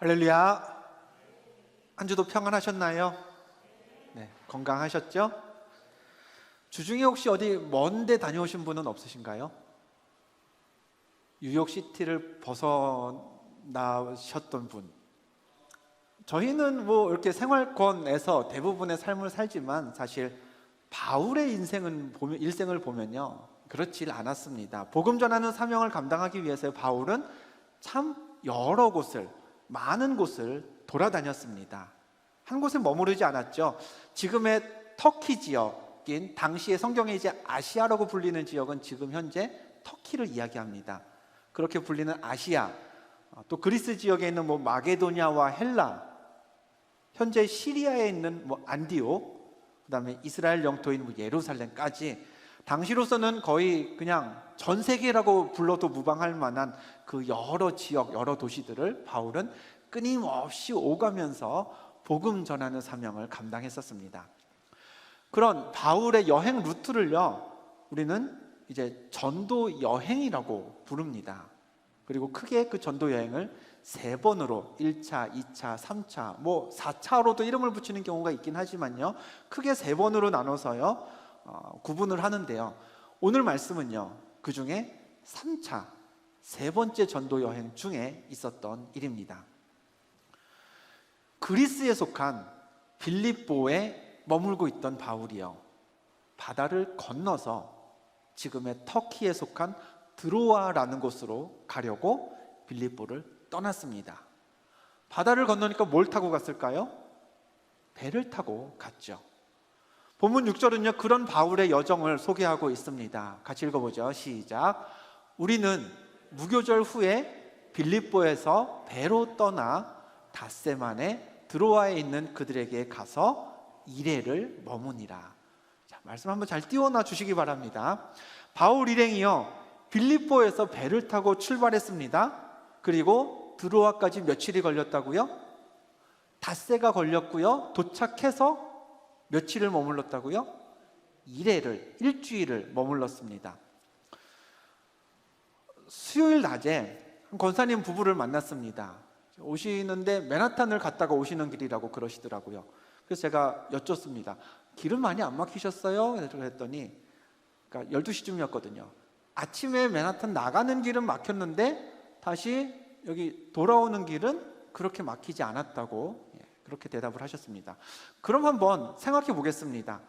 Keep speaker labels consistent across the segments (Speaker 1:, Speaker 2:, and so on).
Speaker 1: 할렐루야. 한 주도 평안하셨나요? 네, 건강하셨죠? 주중에 혹시 어디 먼데 다녀오신 분은 없으신가요? 뉴욕시티를 벗어나셨던 분. 저희는 뭐 이렇게 생활권에서 대부분의 삶을 살지만 사실 바울의 일생을 보면요, 그렇지 않았습니다. 복음 전하는 사명을 감당하기 위해서 바울은 참 여러 곳을, 많은 곳을 돌아다녔습니다. 한 곳에 머무르지 않았죠. 지금의 터키 지역인, 당시의 성경에 이제 아시아라고 불리는 지역은 지금 현재 터키를 이야기합니다. 그렇게 불리는 아시아, 또 그리스 지역에 있는 마게도냐와 헬라, 현재 시리아에 있는 안디옥, 그 다음에 이스라엘 영토인 예루살렘까지 당시로서는 거의 그냥 전 세계라고 불러도 무방할 만한 그 여러 지역, 여러 도시들을 바울은 끊임없이 오가면서 복음 전하는 사명을 감당했었습니다. 그런 바울의 여행 루트를요, 우리는 이제 전도 여행이라고 부릅니다. 그리고 크게 그 전도 여행을 3번으로 1차, 2차, 3차, 4차로도 이름을 붙이는 경우가 있긴 하지만요, 크게 3번으로 나눠서요 구분을 하는데요. 오늘 말씀은요, 그 중에 3차, 3번째 전도 여행 중에 있었던 일입니다. 그리스에 속한 빌립보에 머물고 있던 바울이요, 바다를 건너서 지금의 터키에 속한 드로아라는 곳으로 가려고 빌립보를 떠났습니다. 바다를 건너니까 뭘 타고 갔을까요? 배를 타고 갔죠. 본문 6절은요, 그런 바울의 여정을 소개하고 있습니다. 같이 읽어보죠. 시작. 우리는 무교절 후에 빌립보에서 배로 떠나 닷새만에 드로아에 있는 그들에게 가서 이레를 머무니라. 자, 말씀 한번 잘 띄워놔 주시기 바랍니다. 바울 일행이요, 빌립보에서 배를 타고 출발했습니다. 그리고 드로아까지 며칠이 걸렸다고요? 닷새가 걸렸고요. 도착해서 며칠을 머물렀다고요? 일주일을 머물렀습니다. 수요일 낮에 한 권사님 부부를 만났습니다. 오시는데 맨하탄을 갔다가 오시는 길이라고 그러시더라고요. 그래서 제가 여쭙습니다. 길은 많이 안 막히셨어요? 그랬더니, 그러니까 12시쯤이었거든요. 아침에 맨하탄 나가는 길은 막혔는데 다시 여기 돌아오는 길은 그렇게 막히지 않았다고, 그렇게 대답을 하셨습니다. 그럼 한번 생각해 보겠습니다.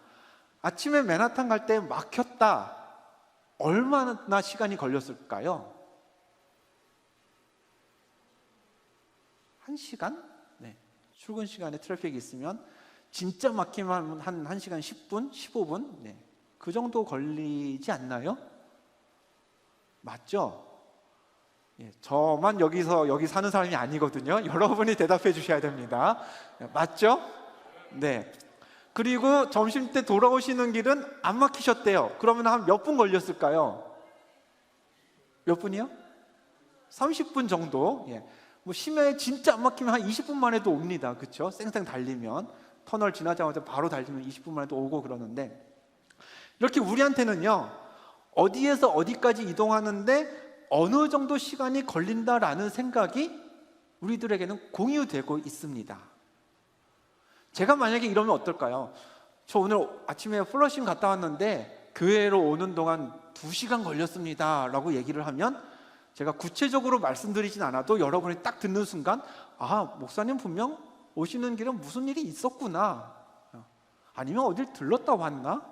Speaker 1: 아침에 맨하탄 갈 때 막혔다, 얼마나 시간이 걸렸을까요? 1시간? 네. 출근 시간에 트래픽이 있으면 진짜 막히면 한 1시간 10분, 15분? 네. 그 정도 걸리지 않나요? 맞죠? 예, 저만 여기 사는 사람이 아니거든요. 여러분이 대답해 주셔야 됩니다. 맞죠? 네. 그리고 점심 때 돌아오시는 길은 안 막히셨대요. 그러면 한 몇 분 걸렸을까요? 몇 분이요? 30분 정도. 예. 심야에 진짜 안 막히면 한 20분 만에도 옵니다. 그렇죠? 쌩쌩 달리면, 터널 지나자마자 바로 달리면 20분 만에도 오고 그러는데, 이렇게 우리한테는요, 어디에서 어디까지 이동하는데 어느 정도 시간이 걸린다라는 생각이 우리들에게는 공유되고 있습니다. 제가 만약에 이러면 어떨까요? 저 오늘 아침에 플러싱 갔다 왔는데 교회로 오는 동안 2시간 걸렸습니다 라고 얘기를 하면, 제가 구체적으로 말씀드리진 않아도 여러분이 딱 듣는 순간, 아, 목사님 분명 오시는 길은 무슨 일이 있었구나, 아니면 어딜 들렀다 왔나?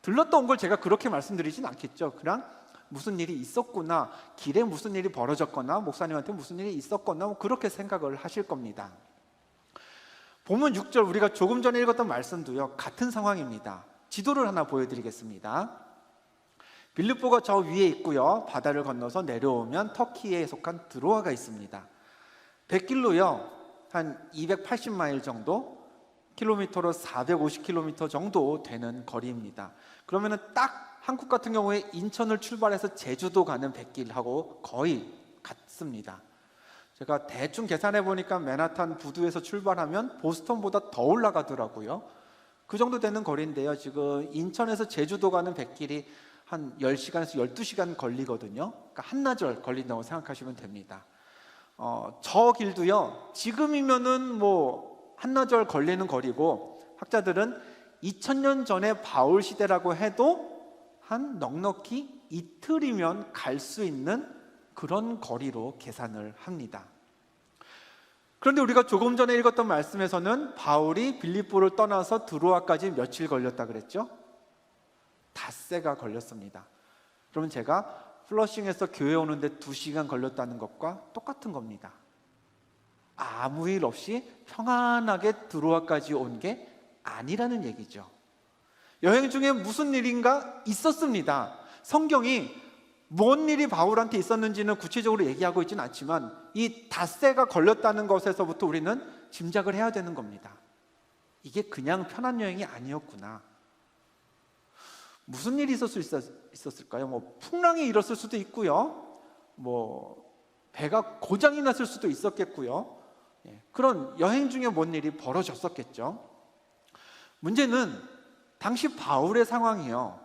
Speaker 1: 들렀다 온 걸 제가 그렇게 말씀드리진 않겠죠. 그냥 무슨 일이 있었구나, 길에 무슨 일이 벌어졌거나 목사님한테 무슨 일이 있었거나 그렇게 생각을 하실 겁니다. 본문 6절, 우리가 조금 전에 읽었던 말씀도요, 같은 상황입니다. 지도를 하나 보여드리겠습니다. 빌립보가 저 위에 있고요, 바다를 건너서 내려오면 터키에 속한 드로아가 있습니다. 100길로요 한 280마일 정도, 킬로미터로 450km 정도 되는 거리입니다. 그러면은 딱 한국 같은 경우에 인천을 출발해서 제주도 가는 100길하고 거의 같습니다. 제가 대충 계산해 보니까 맨하탄 부두에서 출발하면 보스턴보다 더 올라가더라고요. 그 정도 되는 거리인데요, 지금 인천에서 제주도 가는 100길이 한 10시간에서 12시간 걸리거든요. 그러니까 한나절 걸린다고 생각하시면 됩니다. 저 길도요, 지금이면은 뭐 한나절 걸리는 거리고, 학자들은 2000년 전에 바울 시대라고 해도 한 넉넉히 이틀이면 갈 수 있는 그런 거리로 계산을 합니다. 그런데 우리가 조금 전에 읽었던 말씀에서는 바울이 빌립보를 떠나서 드로아까지 며칠 걸렸다 그랬죠? 닷새가 걸렸습니다. 그러면 제가 플러싱에서 교회 오는데 2시간 걸렸다는 것과 똑같은 겁니다. 아무 일 없이 평안하게 드로아까지 온 게 아니라는 얘기죠. 여행 중에 무슨 일인가 있었습니다. 성경이 뭔 일이 바울한테 있었는지는 구체적으로 얘기하고 있지는 않지만 이 닷새가 걸렸다는 것에서부터 우리는 짐작을 해야 되는 겁니다. 이게 그냥 편한 여행이 아니었구나. 무슨 일이 있었을까요? 뭐 풍랑이 일었을 수도 있고요, 뭐 배가 고장이 났을 수도 있었겠고요, 그런 여행 중에 뭔 일이 벌어졌었겠죠. 문제는 당시 바울의 상황이요,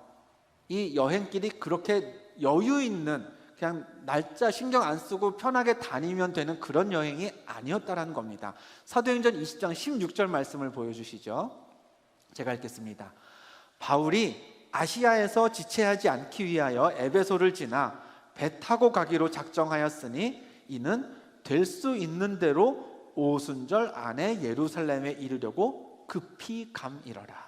Speaker 1: 이 여행길이 그렇게 여유 있는, 그냥 날짜 신경 안 쓰고 편하게 다니면 되는 그런 여행이 아니었다라는 겁니다. 사도행전 20장 16절 말씀을 보여주시죠. 제가 읽겠습니다. 바울이 아시아에서 지체하지 않기 위하여 에베소를 지나 배 타고 가기로 작정하였으니 이는 될 수 있는 대로 오순절 안에 예루살렘에 이르려고 급히 감이러라.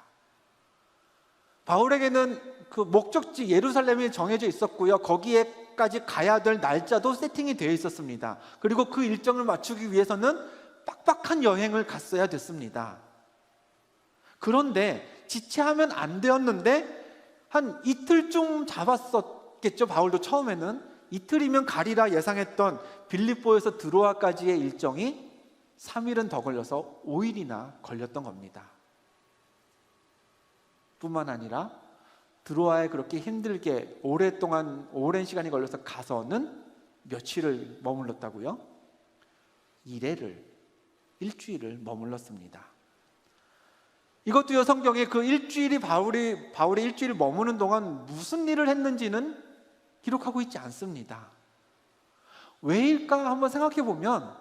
Speaker 1: 바울에게는 그 목적지 예루살렘이 정해져 있었고요, 거기에까지 가야 될 날짜도 세팅이 되어 있었습니다. 그리고 그 일정을 맞추기 위해서는 빡빡한 여행을 갔어야 됐습니다. 그런데 지체하면 안 되었는데 한 이틀쯤 잡았었겠죠. 바울도 처음에는 이틀이면 가리라 예상했던 빌립보에서 드로아까지의 일정이 3일은 더 걸려서 5일이나 걸렸던 겁니다. 뿐만 아니라 드로아에 그렇게 힘들게 오랜 시간이 걸려서 가서는 며칠을 머물렀다고요? 일주일을 머물렀습니다. 이것도요, 성경에 그 일주일이 바울이 일주일 머무는 동안 무슨 일을 했는지는 기록하고 있지 않습니다. 왜일까 한번 생각해 보면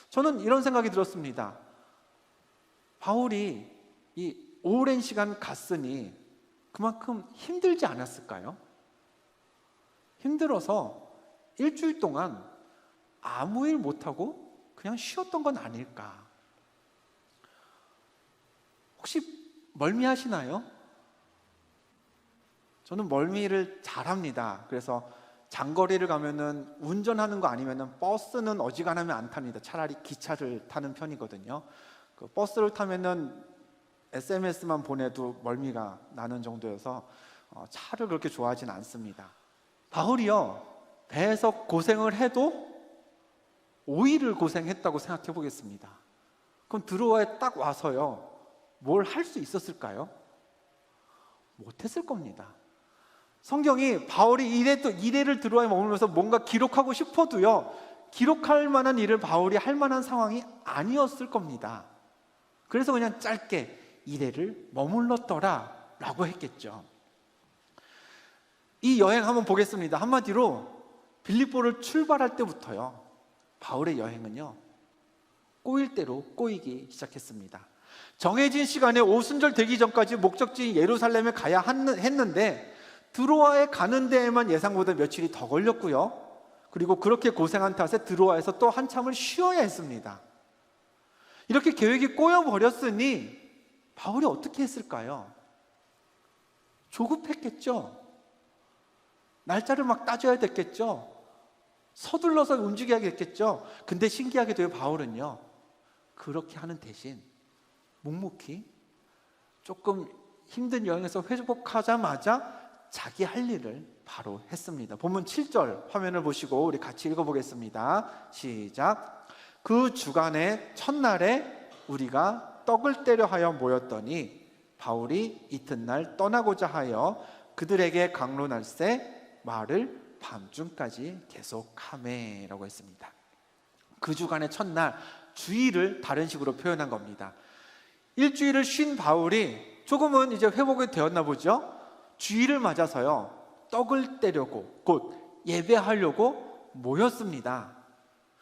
Speaker 1: 저는 이런 생각이 들었습니다. 바울이 이 오랜 시간 갔으니 그만큼 힘들지 않았을까요? 힘들어서 일주일 동안 아무 일 못하고 그냥 쉬었던 건 아닐까? 혹시 멀미하시나요? 저는 멀미를 잘합니다. 그래서 장거리를 가면은 운전하는 거 아니면은 버스는 어지간하면 안 탑니다. 차라리 기차를 타는 편이거든요. 그 버스를 타면은 SMS만 보내도 멀미가 나는 정도여서 차를 그렇게 좋아하진 않습니다. 바울이요, 배에서 고생을 해도 5일을 고생했다고 생각해 보겠습니다. 그럼 드로아에 딱 와서요, 뭘 할 수 있었을까요? 못했을 겁니다. 성경이 바울이 이래를 드로아에 머물면서 뭔가 기록하고 싶어도요, 기록할 만한 일을 바울이 할 만한 상황이 아니었을 겁니다. 그래서 그냥 짧게 이래를 머물렀더라 라고 했겠죠. 이 여행 한번 보겠습니다. 한마디로 빌립보를 출발할 때부터요, 바울의 여행은요, 꼬일 대로 꼬이기 시작했습니다. 정해진 시간에 오순절 되기 전까지 목적지 예루살렘에 가야 했는데 드로아에 가는 데에만 예상보다 며칠이 더 걸렸고요, 그리고 그렇게 고생한 탓에 드로아에서 또 한참을 쉬어야 했습니다. 이렇게 계획이 꼬여버렸으니 바울이 어떻게 했을까요? 조급했겠죠. 날짜를 막 따져야 됐겠죠. 서둘러서 움직여야겠죠. 근데 신기하게도 바울은요, 그렇게 하는 대신 묵묵히 조금 힘든 여행에서 회복하자마자 자기 할 일을 바로 했습니다. 본문 7절 화면을 보시고 우리 같이 읽어보겠습니다. 시작. 그 주간의 첫날에 우리가 떡을 떼려 하여 모였더니 바울이 이튿날 떠나고자 하여 그들에게 강론할세 말을 밤중까지 계속하매라고 했습니다. 그 주간의 첫날, 주일을 다른 식으로 표현한 겁니다. 일주일을 쉰 바울이 조금은 이제 회복이 되었나 보죠. 주일을 맞아서요, 떡을 떼려고, 곧 예배하려고 모였습니다.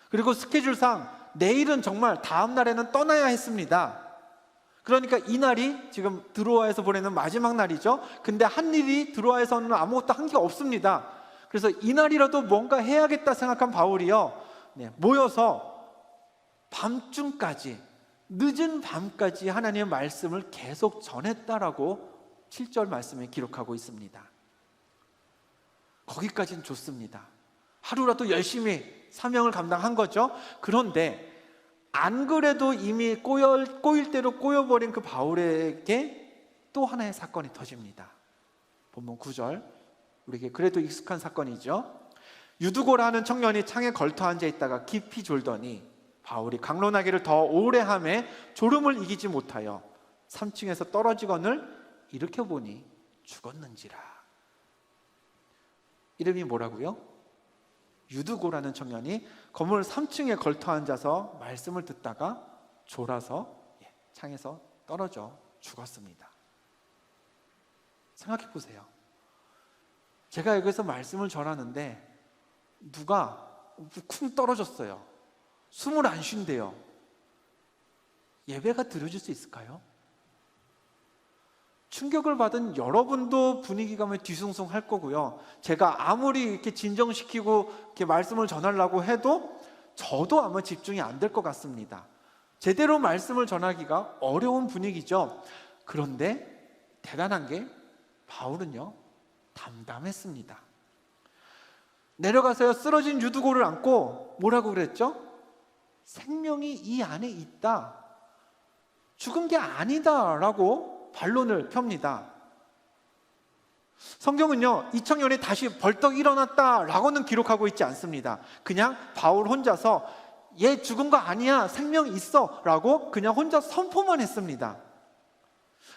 Speaker 1: 그리고 스케줄상 내일은 정말 다음 날에는 떠나야 했습니다. 그러니까 이날이 지금 드로아에서 보내는 마지막 날이죠. 근데 한 일이 드로아에서는 아무것도 한 게 없습니다. 그래서 이날이라도 뭔가 해야겠다 생각한 바울이요, 모여서 밤중까지, 늦은 밤까지 하나님의 말씀을 계속 전했다라고 7절 말씀에 기록하고 있습니다. 거기까지는 좋습니다. 하루라도 열심히 사명을 감당한 거죠. 그런데 안 그래도 이미 꼬일 대로 꼬여버린 그 바울에게 또 하나의 사건이 터집니다. 본문 9절, 우리에게 그래도 익숙한 사건이죠. 유두고라 하는 청년이 창에 걸터 앉아 있다가 깊이 졸더니 바울이 강론하기를 더 오래 하매 졸음을 이기지 못하여 3층에서 떨어지거늘 일으켜보니 죽었는지라. 이름이 뭐라고요? 유두고라는 청년이 건물 3층에 걸터 앉아서 말씀을 듣다가 졸아서 창에서 떨어져 죽었습니다. 생각해 보세요. 제가 여기서 말씀을 전하는데 누가 쿵 떨어졌어요. 숨을 안 쉰대요. 예배가 드려질 수 있을까요? 충격을 받은 여러분도 분위기가 뒤숭숭 할 거고요. 제가 아무리 이렇게 진정시키고 이렇게 말씀을 전하려고 해도 저도 아마 집중이 안 될 것 같습니다. 제대로 말씀을 전하기가 어려운 분위기죠. 그런데 대단한 게 바울은요, 담담했습니다. 내려가서요, 쓰러진 유두고를 안고 뭐라고 그랬죠? 생명이 이 안에 있다, 죽은 게 아니다 라고 반론을 펴니다. 성경은요, 이 청년이 다시 벌떡 일어났다 라고는 기록하고 있지 않습니다. 그냥 바울 혼자서 얘 죽은 거 아니야, 생명 있어 라고 그냥 혼자 선포만 했습니다.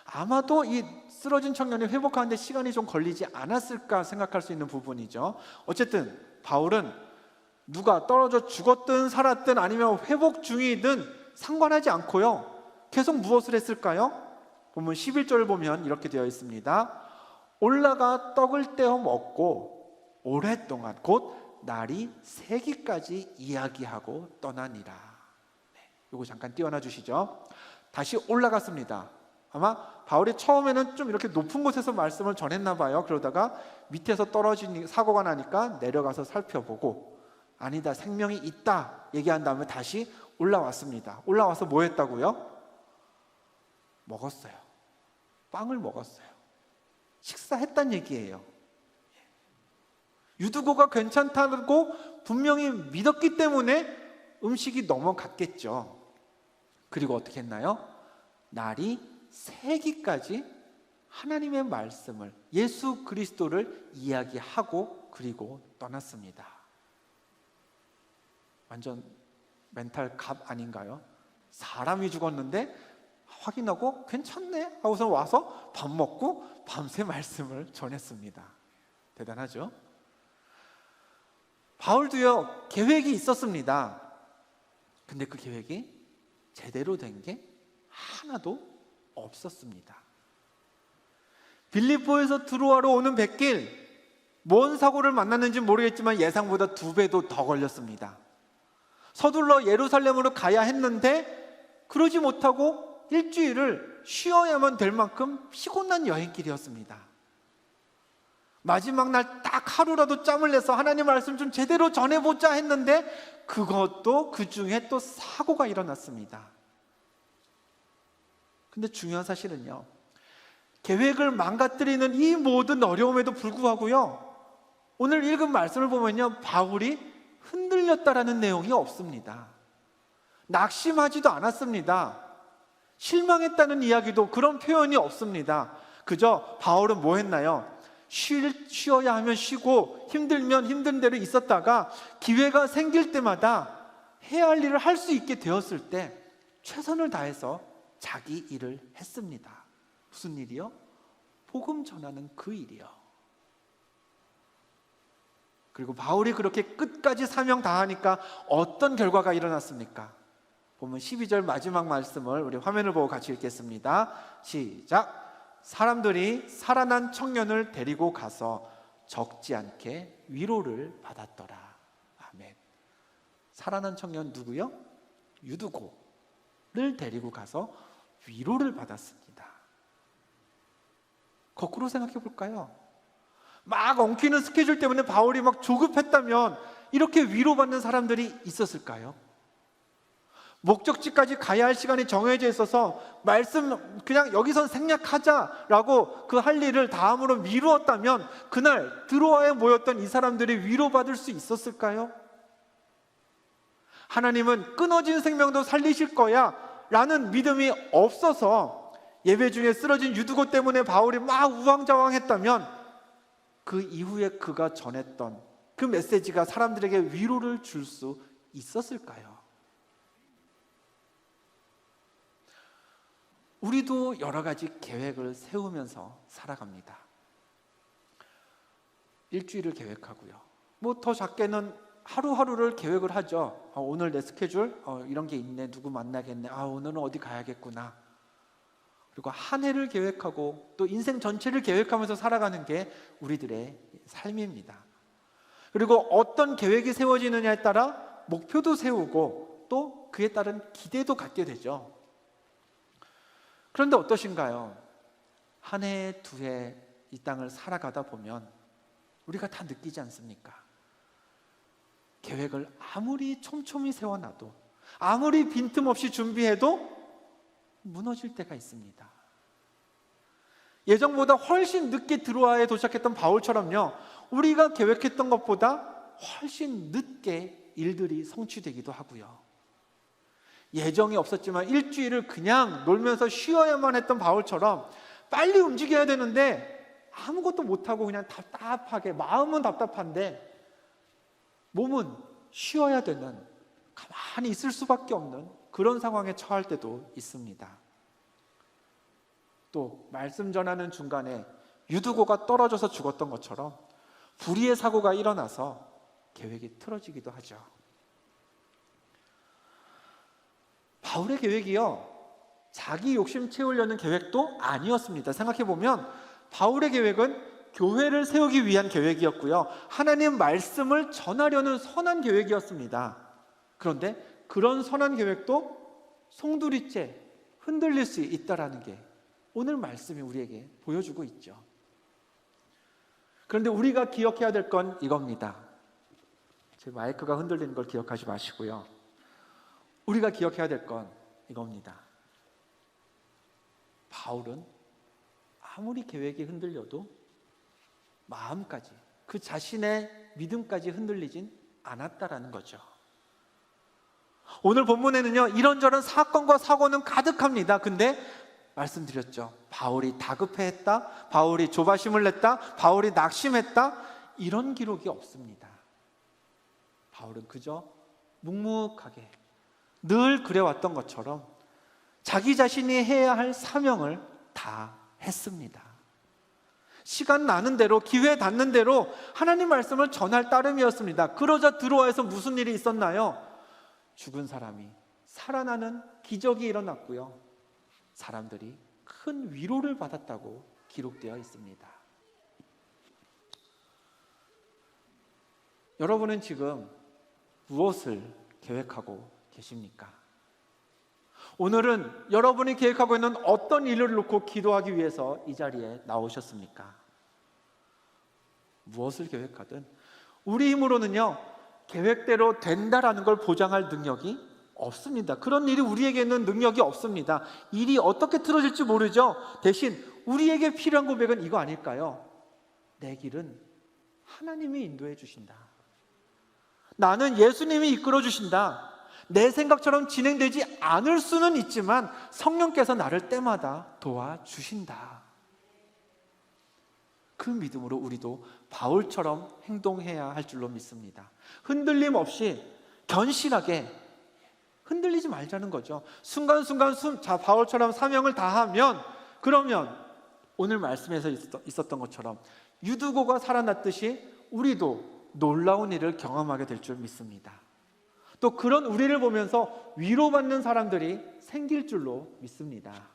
Speaker 1: 아마도 이 쓰러진 청년이 회복하는데 시간이 좀 걸리지 않았을까 생각할 수 있는 부분이죠. 어쨌든 바울은 누가 떨어져 죽었든 살았든 아니면 회복 중이든 상관하지 않고요, 계속 무엇을 했을까요? 보면 11절을 보면 이렇게 되어 있습니다. 올라가 떡을 떼어 먹고 오랫동안 곧 날이 새기까지 이야기하고 떠나니라. 이거 잠깐 띄워놔 주시죠. 다시 올라갔습니다. 아마 바울이 처음에는 좀 이렇게 높은 곳에서 말씀을 전했나 봐요. 그러다가 밑에서 떨어진 사고가 나니까 내려가서 살펴보고 아니다, 생명이 있다 얘기한 다음에 다시 올라왔습니다. 올라와서 뭐 했다고요? 먹었어요. 빵을 먹었어요. 식사했단 얘기예요. 유두고가 괜찮다고 분명히 믿었기 때문에 음식이 넘어갔겠죠. 그리고 어떻게 했나요? 날이 새기까지 하나님의 말씀을, 예수 그리스도를 이야기하고 그리고 떠났습니다. 완전 멘탈 갑 아닌가요? 사람이 죽었는데 확인하고 괜찮네 하고서 와서 밥 먹고 밤새 말씀을 전했습니다. 대단하죠? 바울도요, 계획이 있었습니다. 근데 그 계획이 제대로 된 게 하나도 없었습니다. 빌립보에서 드로아로 오는 뱃길, 뭔 사고를 만났는지 모르겠지만 예상보다 2배도 더 걸렸습니다. 서둘러 예루살렘으로 가야 했는데 그러지 못하고 일주일을 쉬어야만 될 만큼 피곤한 여행길이었습니다. 마지막 날 딱 하루라도 짬을 내서 하나님 말씀 좀 제대로 전해보자 했는데 그것도 그 중에 또 사고가 일어났습니다. 근데 중요한 사실은요, 계획을 망가뜨리는 이 모든 어려움에도 불구하고요, 오늘 읽은 말씀을 보면요, 바울이 흔들렸다라는 내용이 없습니다. 낙심하지도 않았습니다. 실망했다는 이야기도 그런 표현이 없습니다. 그저 바울은 뭐 했나요? 쉬어야 하면 쉬고 힘들면 힘든 대로 있었다가 기회가 생길 때마다 해야 할 일을 할 수 있게 되었을 때 최선을 다해서 자기 일을 했습니다. 무슨 일이요? 복음 전하는 그 일이요. 그리고 바울이 그렇게 끝까지 사명 다하니까 어떤 결과가 일어났습니까? 보면 12절 마지막 말씀을 우리 화면을 보고 같이 읽겠습니다. 시작. 사람들이 살아난 청년을 데리고 가서 적지 않게 위로를 받았더라. 아멘. 살아난 청년 누구요? 유두고를 데리고 가서 위로를 받았습니다. 거꾸로 생각해 볼까요? 막 엉키는 스케줄 때문에 바울이 막 조급했다면 이렇게 위로받는 사람들이 있었을까요? 목적지까지 가야 할 시간이 정해져 있어서 말씀 그냥 여기선 생략하자라고 그 할 일을 다음으로 미루었다면 그날 드로아에 모였던 이 사람들이 위로받을 수 있었을까요? 하나님은 끊어진 생명도 살리실 거야 라는 믿음이 없어서 예배 중에 쓰러진 유두고 때문에 바울이 막 우왕좌왕했다면 그 이후에 그가 전했던 그 메시지가 사람들에게 위로를 줄 수 있었을까요? 우리도 여러 가지 계획을 세우면서 살아갑니다. 일주일을 계획하고요. 뭐 더 작게는 하루하루를 계획을 하죠. 오늘 내 스케줄 이런 게 있네. 누구 만나겠네. 오늘은 어디 가야겠구나. 그리고 한 해를 계획하고 또 인생 전체를 계획하면서 살아가는 게 우리들의 삶입니다. 그리고 어떤 계획이 세워지느냐에 따라 목표도 세우고 또 그에 따른 기대도 갖게 되죠. 그런데 어떠신가요? 한 해, 두 해 이 땅을 살아가다 보면 우리가 다 느끼지 않습니까? 계획을 아무리 촘촘히 세워놔도 아무리 빈틈없이 준비해도 무너질 때가 있습니다. 예정보다 훨씬 늦게 드로아에 도착했던 바울처럼요, 우리가 계획했던 것보다 훨씬 늦게 일들이 성취되기도 하고요. 예정이 없었지만 일주일을 그냥 놀면서 쉬어야만 했던 바울처럼 빨리 움직여야 되는데 아무것도 못하고 그냥 답답하게, 마음은 답답한데 몸은 쉬어야 되는, 가만히 있을 수밖에 없는 그런 상황에 처할 때도 있습니다. 또 말씀 전하는 중간에 유두고가 떨어져서 죽었던 것처럼 불의의 사고가 일어나서 계획이 틀어지기도 하죠. 바울의 계획이요, 자기 욕심 채우려는 계획도 아니었습니다. 생각해보면 바울의 계획은 교회를 세우기 위한 계획이었고요, 하나님 말씀을 전하려는 선한 계획이었습니다. 그런데 그런 선한 계획도 송두리째 흔들릴 수 있다는 게 오늘 말씀이 우리에게 보여주고 있죠. 그런데 우리가 기억해야 될 건 이겁니다. 제 마이크가 흔들리는 걸 기억하지 마시고요. 우리가 기억해야 될 건 이겁니다. 바울은 아무리 계획이 흔들려도 마음까지, 그 자신의 믿음까지 흔들리진 않았다라는 거죠. 오늘 본문에는요, 이런저런 사건과 사고는 가득합니다. 근데 말씀드렸죠. 바울이 다급해했다, 바울이 조바심을 냈다, 바울이 낙심했다, 이런 기록이 없습니다. 바울은 그저 묵묵하게 늘 그래왔던 것처럼 자기 자신이 해야 할 사명을 다 했습니다. 시간 나는 대로, 기회 닿는 대로 하나님 말씀을 전할 따름이었습니다. 그러자 드로아에서 무슨 일이 있었나요? 죽은 사람이 살아나는 기적이 일어났고요, 사람들이 큰 위로를 받았다고 기록되어 있습니다. 여러분은 지금 무엇을 계획하고 계십니까? 오늘은 여러분이 계획하고 있는 어떤 일을 놓고 기도하기 위해서 이 자리에 나오셨습니까? 무엇을 계획하든 우리 힘으로는요, 계획대로 된다라는 걸 보장할 능력이 없습니다. 그런 일이 우리에게는 능력이 없습니다. 일이 어떻게 틀어질지 모르죠. 대신 우리에게 필요한 고백은 이거 아닐까요? 내 길은 하나님이 인도해 주신다. 나는 예수님이 이끌어 주신다. 내 생각처럼 진행되지 않을 수는 있지만 성령께서 나를 때마다 도와주신다. 그 믿음으로 우리도 바울처럼 행동해야 할 줄로 믿습니다. 흔들림 없이 견실하게, 흔들리지 말자는 거죠. 순간순간 바울처럼 사명을 다하면, 그러면 오늘 말씀에서 있었던 것처럼 유두고가 살아났듯이 우리도 놀라운 일을 경험하게 될 줄 믿습니다. 또 그런 우리를 보면서 위로받는 사람들이 생길 줄로 믿습니다.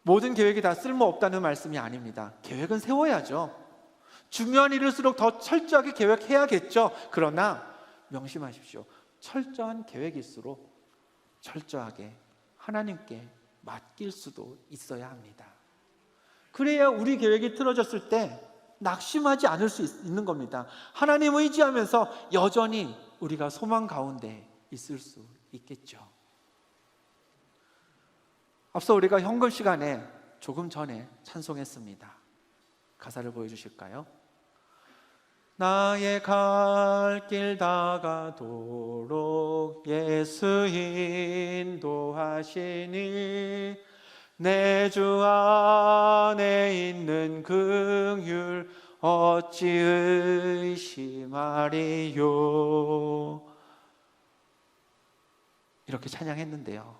Speaker 1: 모든 계획이 다 쓸모없다는 말씀이 아닙니다. 계획은 세워야죠. 중요한 일일수록 더 철저하게 계획해야겠죠. 그러나 명심하십시오. 철저한 계획일수록 철저하게 하나님께 맡길 수도 있어야 합니다. 그래야 우리 계획이 틀어졌을 때 낙심하지 않을 수 있는 겁니다. 하나님 의지하면서 여전히 우리가 소망 가운데 있을 수 있겠죠. 앞서 우리가 현금 시간에 조금 전에 찬송했습니다. 가사를 보여주실까요? 나의 갈 길 다가도록 예수 인도하시니 내 주 안에 있는 긍휼 어찌 의심하리요. 이렇게 찬양했는데요,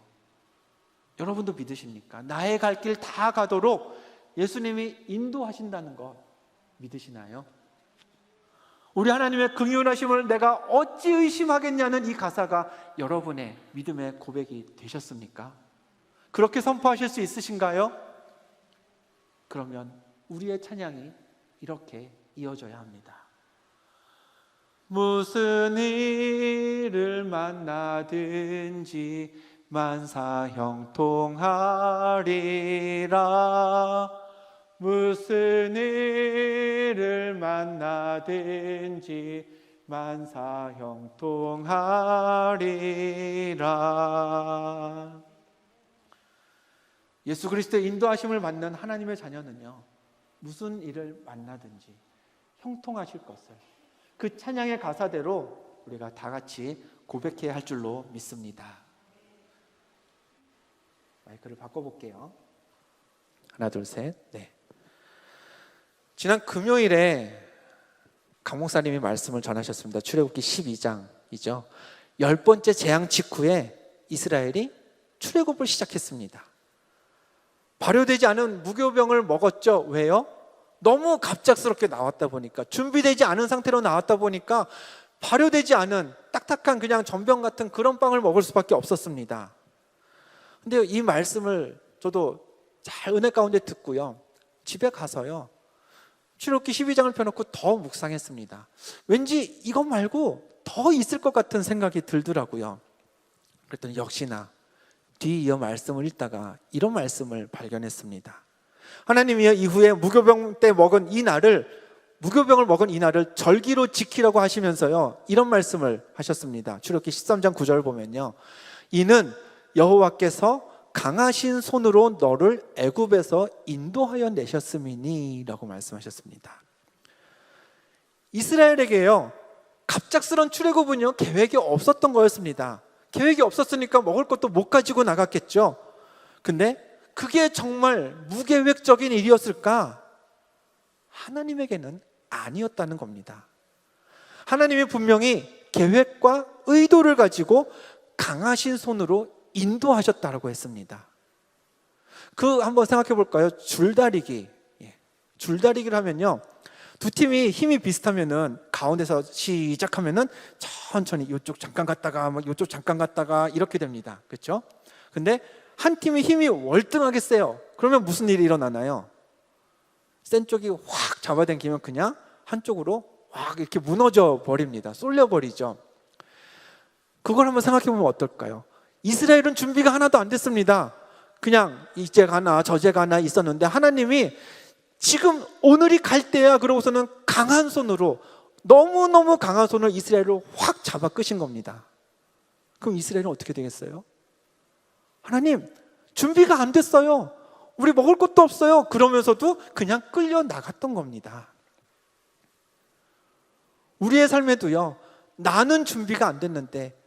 Speaker 1: 여러분도 믿으십니까? 나의 갈 길 다 가도록 예수님이 인도하신다는 것 믿으시나요? 우리 하나님의 긍휼하심을 내가 어찌 의심하겠냐는 이 가사가 여러분의 믿음의 고백이 되셨습니까? 그렇게 선포하실 수 있으신가요? 그러면 우리의 찬양이 이렇게 이어져야 합니다. 무슨 일을 만나든지 만사형통하리라. 무슨 일을 만나든지 만사형통하리라. 예수 그리스도의 인도하심을 받는 하나님의 자녀는요, 무슨 일을 만나든지 형통하실 것을 그 찬양의 가사대로 우리가 다 같이 고백해야 할 줄로 믿습니다. 마이크를 바꿔볼게요. 하나, 둘, 셋. 네. 지난 금요일에 강목사님이 말씀을 전하셨습니다. 출애굽기 12장이죠. 10번째 재앙 직후에 이스라엘이 출애굽을 시작했습니다. 발효되지 않은 무교병을 먹었죠. 왜요? 너무 갑작스럽게 나왔다 보니까, 준비되지 않은 상태로 나왔다 보니까 발효되지 않은 딱딱한 그냥 전병 같은 그런 빵을 먹을 수밖에 없었습니다. 근데 이 말씀을 저도 잘 은혜 가운데 듣고요, 집에 가서요 출애굽기 12장을 펴놓고 더 묵상했습니다. 왠지 이것 말고 더 있을 것 같은 생각이 들더라고요. 그랬더니 역시나 뒤이어 말씀을 읽다가 이런 말씀을 발견했습니다. 하나님이여 이후에 무교병을 먹은 이 날을 절기로 지키라고 하시면서요, 이런 말씀을 하셨습니다. 출애굽기 13장 9절 보면요, 이는 여호와께서 강하신 손으로 너를 애굽에서 인도하여 내셨음이니 라고 말씀하셨습니다. 이스라엘에게요, 갑작스런 출애굽은요 계획이 없었던 거였습니다. 계획이 없었으니까 먹을 것도 못 가지고 나갔겠죠. 근데 그게 정말 무계획적인 일이었을까? 하나님에게는 아니었다는 겁니다. 하나님이 분명히 계획과 의도를 가지고 강하신 손으로 인도하셨다라고 했습니다. 한번 생각해 볼까요? 줄다리기. 줄다리기를 하면요, 두 팀이 힘이 비슷하면은 가운데서 시작하면은 천천히 이쪽 잠깐 갔다가 이쪽 잠깐 갔다가 이렇게 됩니다. 그렇죠? 근데 한 팀이 힘이 월등하게 세요. 그러면 무슨 일이 일어나나요? 센 쪽이 확 잡아당기면 그냥 한쪽으로 확 이렇게 무너져 버립니다. 쏠려 버리죠. 그걸 한번 생각해 보면 어떨까요? 이스라엘은 준비가 하나도 안 됐습니다. 그냥 이제 가나 저제 가나 있었는데 하나님이 지금 오늘이 갈 때야 그러고서는 강한 손으로, 너무너무 강한 손으로 이스라엘을 확 잡아 끄신 겁니다. 그럼 이스라엘은 어떻게 되겠어요? 하나님, 준비가 안 됐어요. 우리 먹을 것도 없어요. 그러면서도 그냥 끌려 나갔던 겁니다. 우리의 삶에도요, 나는 준비가 안 됐는데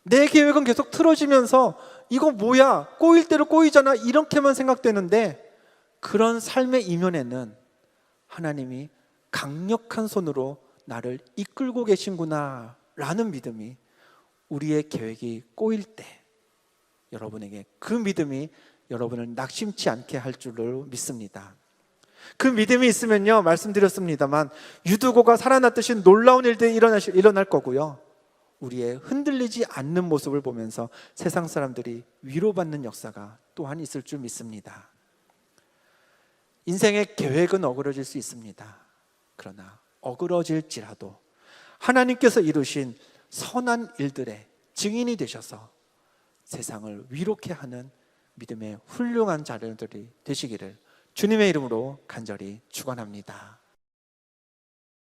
Speaker 1: 내 계획은 계속 틀어지면서 이거 뭐야, 꼬일 대로 꼬이잖아, 이렇게만 생각되는데, 그런 삶의 이면에는 하나님이 강력한 손으로 나를 이끌고 계신구나 라는 믿음이, 우리의 계획이 꼬일 때 여러분에게 그 믿음이 여러분을 낙심치 않게 할 줄로 믿습니다. 그 믿음이 있으면요, 말씀드렸습니다만 유두고가 살아났듯이 놀라운 일들이 일어날 거고요, 우리의 흔들리지 않는 모습을 보면서 세상 사람들이 위로받는 역사가 또한 있을 줄 믿습니다. 인생의 계획은 어그러질 수 있습니다. 그러나 어그러질지라도 하나님께서 이루신 선한 일들의 증인이 되셔서 세상을 위로케 하는 믿음의 훌륭한 자녀들이 되시기를 주님의 이름으로 간절히 축원합니다.